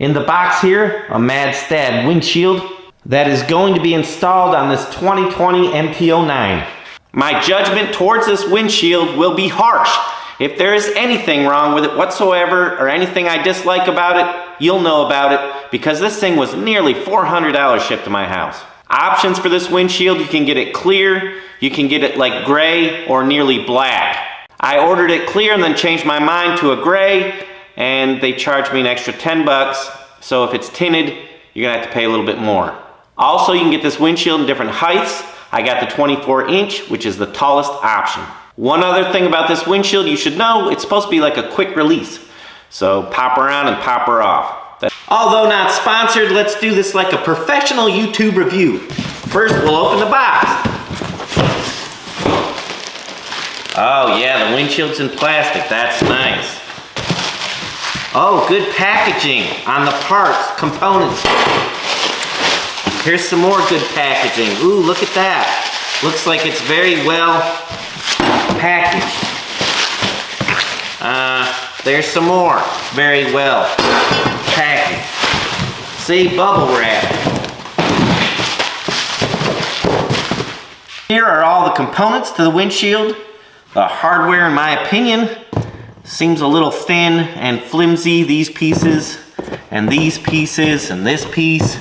In the box here, a Madstad windshield that is going to be installed on this 2020 Mt09. My judgment towards this windshield will be harsh. If there is anything wrong with it whatsoever or anything I dislike about it, you'll know about it because this thing was nearly $400 shipped to my house. Options for this windshield, you can get it clear, you can get it like gray or nearly black. I ordered it clear and then changed my mind to a gray, and they charged me an extra 10 bucks. So if it's tinted, you're gonna have to pay a little bit more. Also, you can get this windshield in different heights. I got the 24-inch, which is the tallest option. One other thing about this windshield you should know, it's supposed to be like a quick release. So pop her on and pop her off. Although not sponsored, let's do this like a professional YouTube review. First, we'll open the box. Oh yeah, the windshield's in plastic, that's nice. Oh, good packaging on the parts, components. Here's some more good packaging. Ooh, look at that. Looks like it's very well packaged. There's some more. Very well packaged. See, bubble wrap. Here are all the components to the windshield. The hardware, in my opinion, seems a little thin and flimsy. These pieces, and these pieces, and this piece.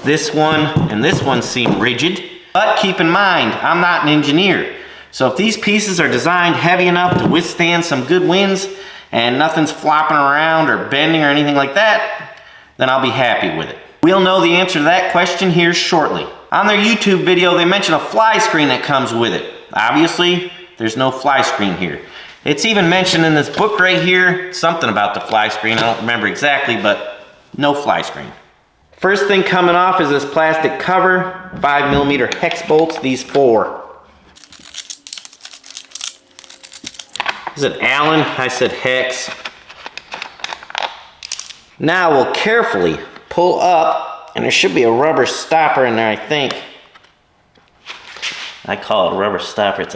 This one and this one seem rigid, but keep in mind, I'm not an engineer. So if these pieces are designed heavy enough to withstand some good winds and nothing's flopping around or bending or anything like that, then I'll be happy with it. We'll know the answer to that question here shortly. On their YouTube video, they mention a fly screen that comes with it. Obviously, there's no fly screen here. It's even mentioned in this book right here, something about the fly screen. I don't remember exactly, but no fly screen. First thing coming off is this plastic cover, 5mm hex bolts, these 4. Is it Allen? I said hex. Now we'll carefully pull up, and there should be a rubber stopper in there, I think. I call it a rubber stopper. It's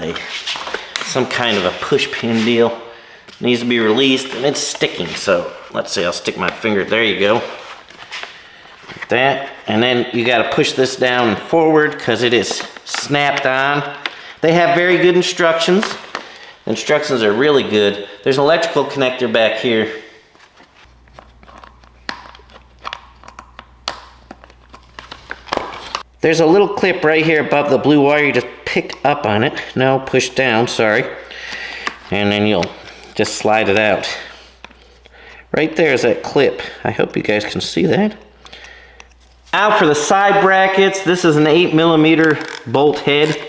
some kind of a push pin deal. It needs to be released, and it's sticking, so let's see, I'll stick my finger, there you go. Like that, and then you got to push this down and forward because it is snapped on. They have very good instructions. The instructions are really good. There's an electrical connector back here. There's a little clip right here above the blue wire. You just pick up on it. No, push down, sorry. And then you'll just slide it out. Right there is that clip. I hope you guys can see that. Now for the side brackets, this is an 8mm bolt head,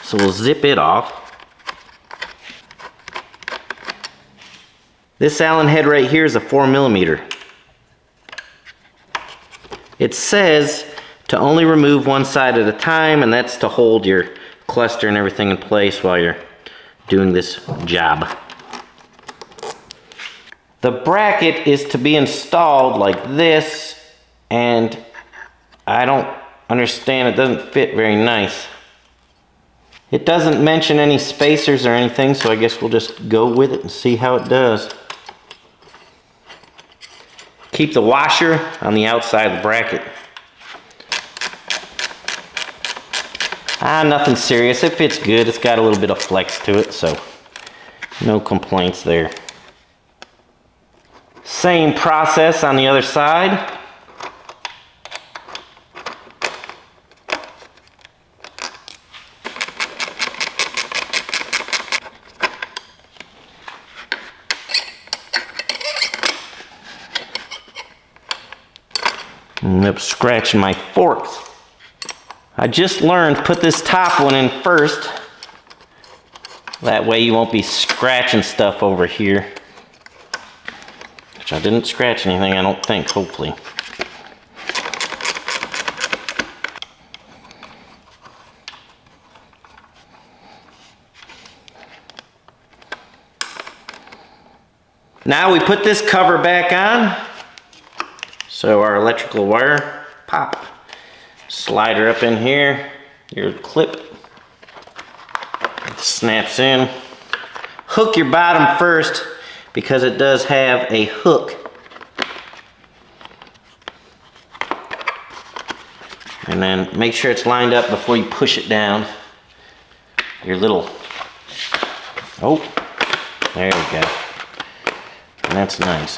so we'll zip it off. This Allen head right here is a 4mm. It says to only remove one side at a time, and that's to hold your cluster and everything in place while you're doing this job. The bracket is to be installed like this, and I don't understand, it doesn't fit very nice. It doesn't mention any spacers or anything, so I guess we'll just go with it and see how it does. Keep the washer on the outside of the bracket. Nothing serious, it fits good. It's got a little bit of flex to it, so no complaints there. Same process on the other side. End up scratching my forks. I just learned put this top one in first. That way you won't be scratching stuff over here. Which I didn't scratch anything, I don't think, hopefully. Now we put this cover back on. So our electrical wire, pop. Slide her up in here, your clip snaps in. Hook your bottom first because it does have a hook And then make sure it's lined up before you push it down. Your little, oh, there we go. And that's nice.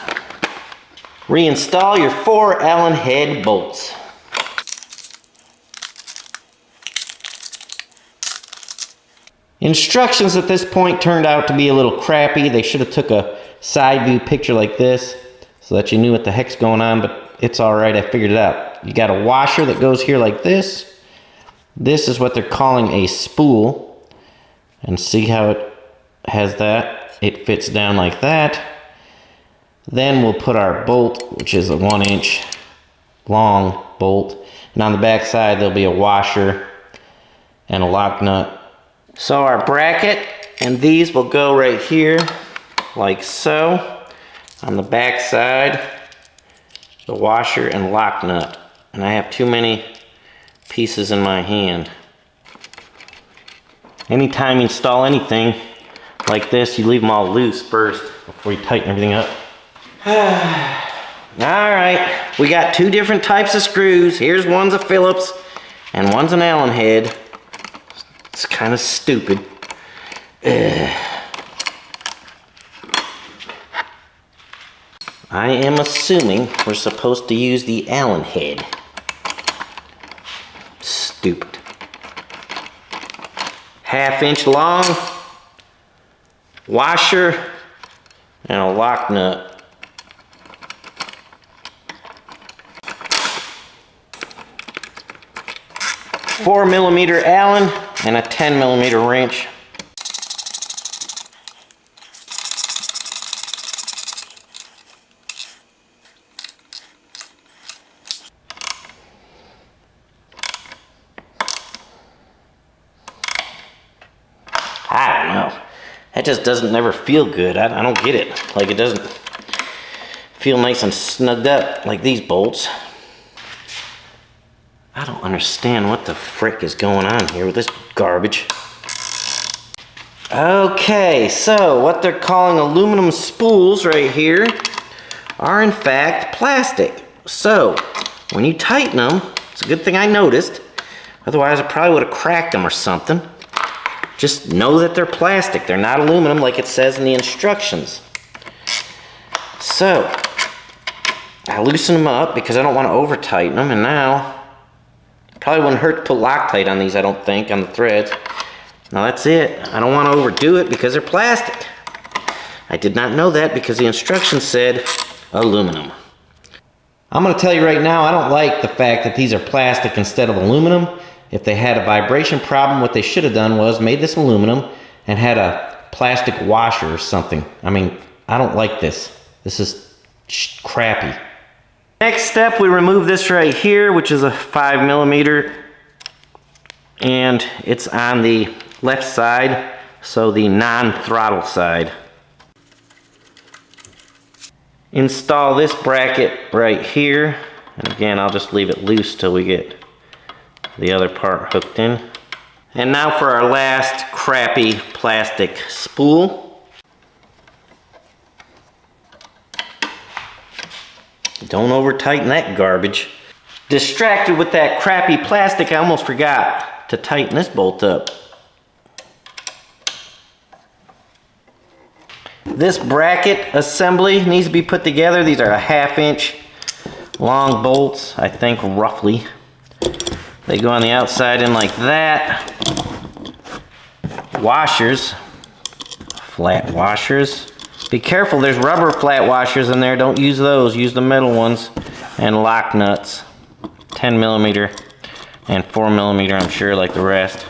Reinstall your 4 Allen head bolts. Instructions at this point turned out to be a little crappy. They should have took a side view picture like this so that you knew what the heck's going on, but it's all right, I figured it out. You got a washer that goes here like this. This is what they're calling a spool. And see how it has that? It fits down like that. Then we'll put our bolt, which is a 1-inch long bolt. And on the back side, there'll be a washer and a lock nut. So our bracket and these will go right here, like so. On the back side, the washer and lock nut. And I have too many pieces in my hand. Anytime you install anything like this, you leave them all loose first before you tighten everything up. Alright, we got 2 different types of screws. Here's one's a Phillips and one's an Allen head. It's kind of stupid. I am assuming we're supposed to use the Allen head. Stupid. 1/2 inch long, washer, and a lock nut. Four 4mm Allen and a 10mm wrench. I don't know. That just doesn't never feel good. I don't get it. Like, it doesn't feel nice and snugged up like these bolts. I don't understand what the frick is going on here with this garbage. Okay, so what they're calling aluminum spools right here are in fact plastic. So when you tighten them, it's a good thing I noticed. Otherwise I probably would have cracked them or something. Just know that they're plastic. They're not aluminum like it says in the instructions. So I loosen them up because I don't want to over tighten them, and now probably wouldn't hurt to put Loctite on these, I don't think, on the threads. Now that's it. I don't want to overdo it because they're plastic. I did not know that because the instructions said aluminum. I'm going to tell you right now, I don't like the fact that these are plastic instead of aluminum. If they had a vibration problem, what they should have done was made this aluminum and had a plastic washer or something. I mean, I don't like this. This is crappy. Next step, we remove this right here, which is a 5mm, and it's on the left side, so the non-throttle side. Install this bracket right here, and again, I'll just leave it loose till we get the other part hooked in. And now for our last crappy plastic spool. Don't over tighten that garbage. Distracted with that crappy plastic, I almost forgot to tighten this bolt up. This bracket assembly needs to be put together. These are a 1/2 inch long bolts, I think, roughly. They go on the outside in like that. Washers, flat washers. Be careful, there's rubber flat washers in there. Don't use those, use the metal ones. And lock nuts, 10mm and 4mm, I'm sure, like the rest.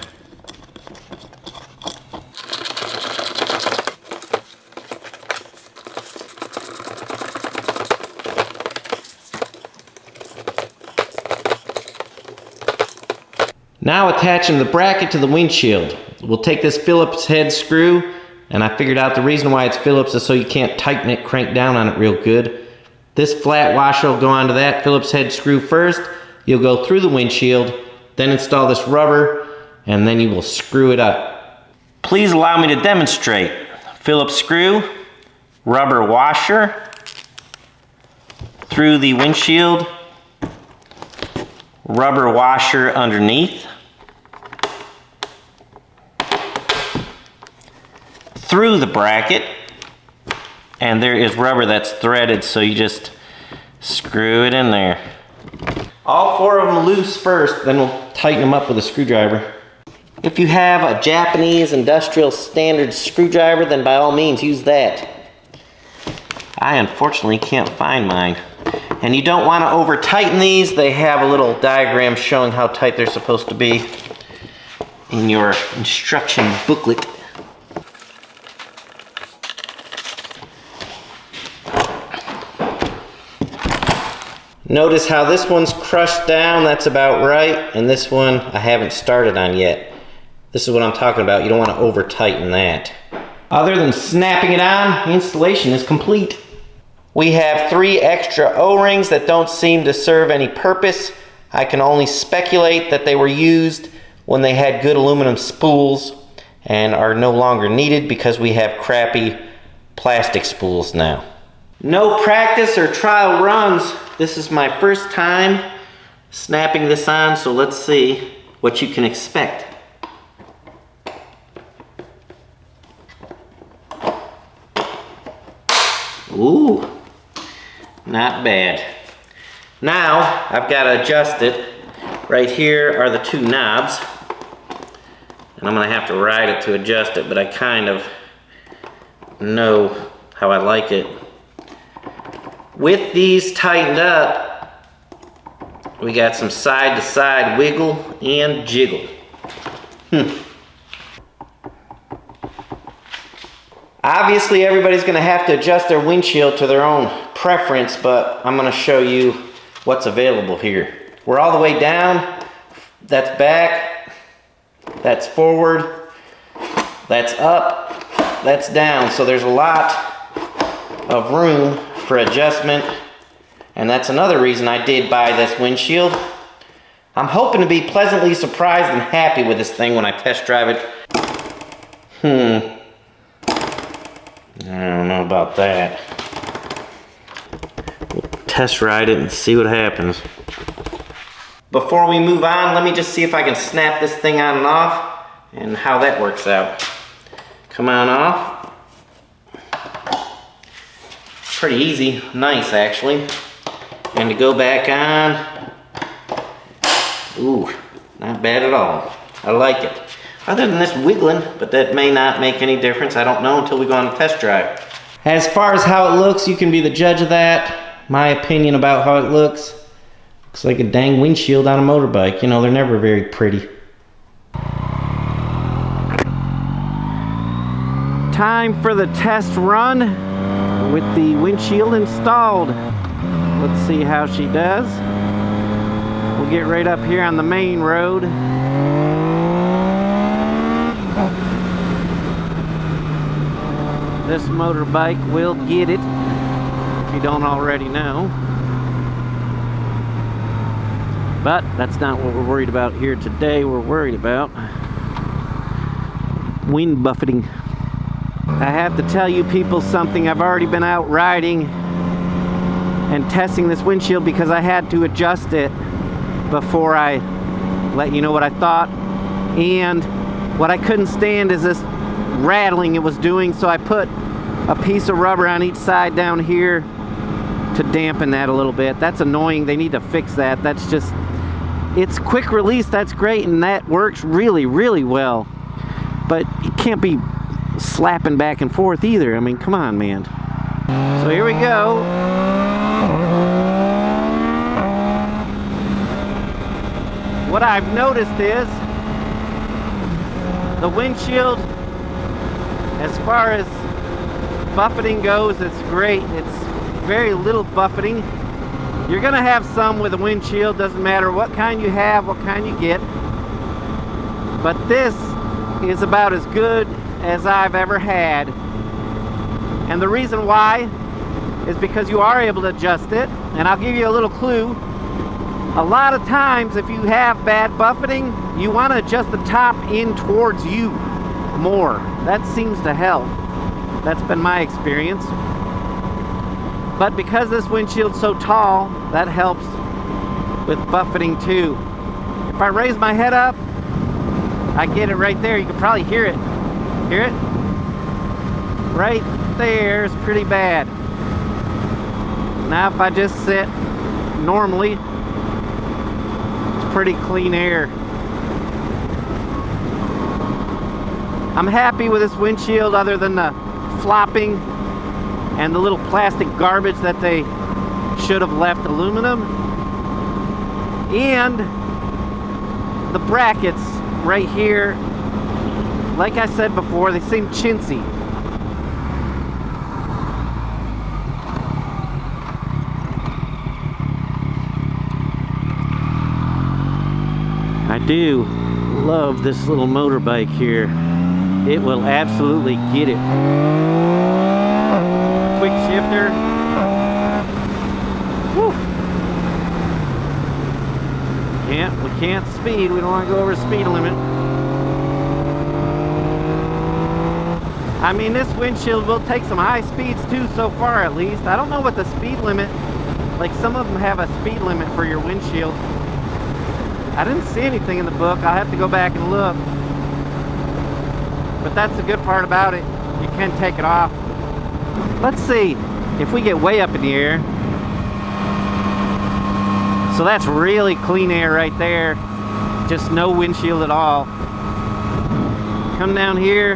Now attaching the bracket to the windshield. We'll take this Phillips head screw, and I figured out the reason why it's Phillips is so you can't tighten it, crank down on it real good. This flat washer will go onto that Phillips head screw first. You'll go through the windshield, then install this rubber, and then you will screw it up. Please allow me to demonstrate. Phillips screw, rubber washer, through the windshield, rubber washer underneath. Through the bracket, and there is rubber that's threaded, so you just screw it in there. All 4 of them loose first, then we'll tighten them up with a screwdriver. If you have a Japanese industrial standard screwdriver, then by all means use that. I unfortunately can't find mine. And you don't want to over tighten these. They have a little diagram showing how tight they're supposed to be in your instruction booklet. Notice how this one's crushed down, that's about right, and this one I haven't started on yet. This is what I'm talking about, you don't want to over tighten that. Other than snapping it on, the installation is complete. We have 3 extra O-rings that don't seem to serve any purpose. I can only speculate that they were used when they had good aluminum spools and are no longer needed because we have crappy plastic spools now. No practice or trial runs. This is my first time snapping this on, so let's see what you can expect. Ooh, not bad. Now, I've got to adjust it. Right here are the 2 knobs. And I'm going to have to ride it to adjust it, but I kind of know how I like it. With these tightened up, we got some side-to-side wiggle and jiggle. Obviously, everybody's going to have to adjust their windshield to their own preference, but I'm going to show you what's available here. We're all the way down. That's back. That's forward. That's up. That's down. So there's a lot of room for adjustment, and that's another reason I did buy this windshield. I'm hoping to be pleasantly surprised and happy with this thing when I test drive it. I don't know about that. We'll test ride it and see what happens. Before we move on, let me just see if I can snap this thing on and off and how that works out. Come on off. Pretty easy, nice actually. And to go back on, ooh, not bad at all. I like it. Other than this wiggling, but that may not make any difference. I don't know until we go on a test drive. As far as how it looks, you can be the judge of that. My opinion about how it looks. Looks like a dang windshield on a motorbike. You know, they're never very pretty. Time for the test run with the windshield installed. Let's see how she does. We'll get right up here on the main road. This motorbike will get it, if you don't already know. But that's not what we're worried about here today. We're worried about wind buffeting. I have to tell you people something. I've already been out riding and testing this windshield because I had to adjust it before I let you know what I thought. And what I couldn't stand is this rattling it was doing, so I put a piece of rubber on each side down here to dampen that a little bit. That's annoying. They need to fix that. That's just, it's quick release, that's great, and that works really, really well. But it can't be slapping back and forth either. I mean, come on, man. So here we go. What I've noticed is the windshield, as far as buffeting goes, it's great. It's very little buffeting. You're gonna have some with a windshield, doesn't matter what kind you have, what kind you get. But this is about as good as I've ever had. And the reason why is because you are able to adjust it. And I'll give you a little clue. A lot of times if you have bad buffeting, you want to adjust the top in towards you more. That seems to help. That's been my experience. But because this windshield's so tall, that helps with buffeting too. If I raise my head up, I get it right there. You can probably hear it. Hear it? Right there is pretty bad. Now if I just sit normally, it's pretty clean air. I'm happy with this windshield other than the flopping and the little plastic garbage that they should have left aluminum. And the brackets right here, like I said before, they seem chintzy. I do love this little motorbike here. It will absolutely get it. Quick shifter. Woo. We can't speed. We don't want to go over the speed limit. I mean, this windshield will take some high speeds too, so far at least. I don't know what the speed limit, like some of them have a speed limit for your windshield. I didn't see anything in the book. I'll have to go back and look. But that's the good part about it. You can take it off. Let's see if we get way up in the air. So that's really clean air right there. Just no windshield at all. Come down here.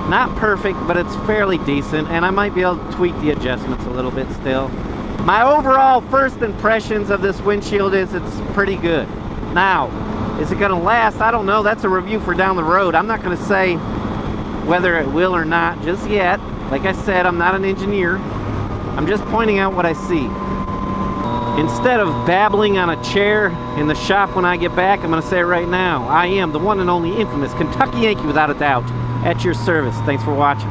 Not perfect, but it's fairly decent, and I might be able to tweak the adjustments a little bit still. My overall first impressions of this windshield is it's pretty good. Now, is it gonna last? I don't know. That's a review for down the road. I'm not gonna say whether it will or not just yet. Like I said, I'm not an engineer. I'm just pointing out what I see. Instead of babbling on a chair in the shop when I get back, I'm gonna say it right now. I am the one and only infamous Kentucky Yankee without a doubt, at your service. Thanks for watching.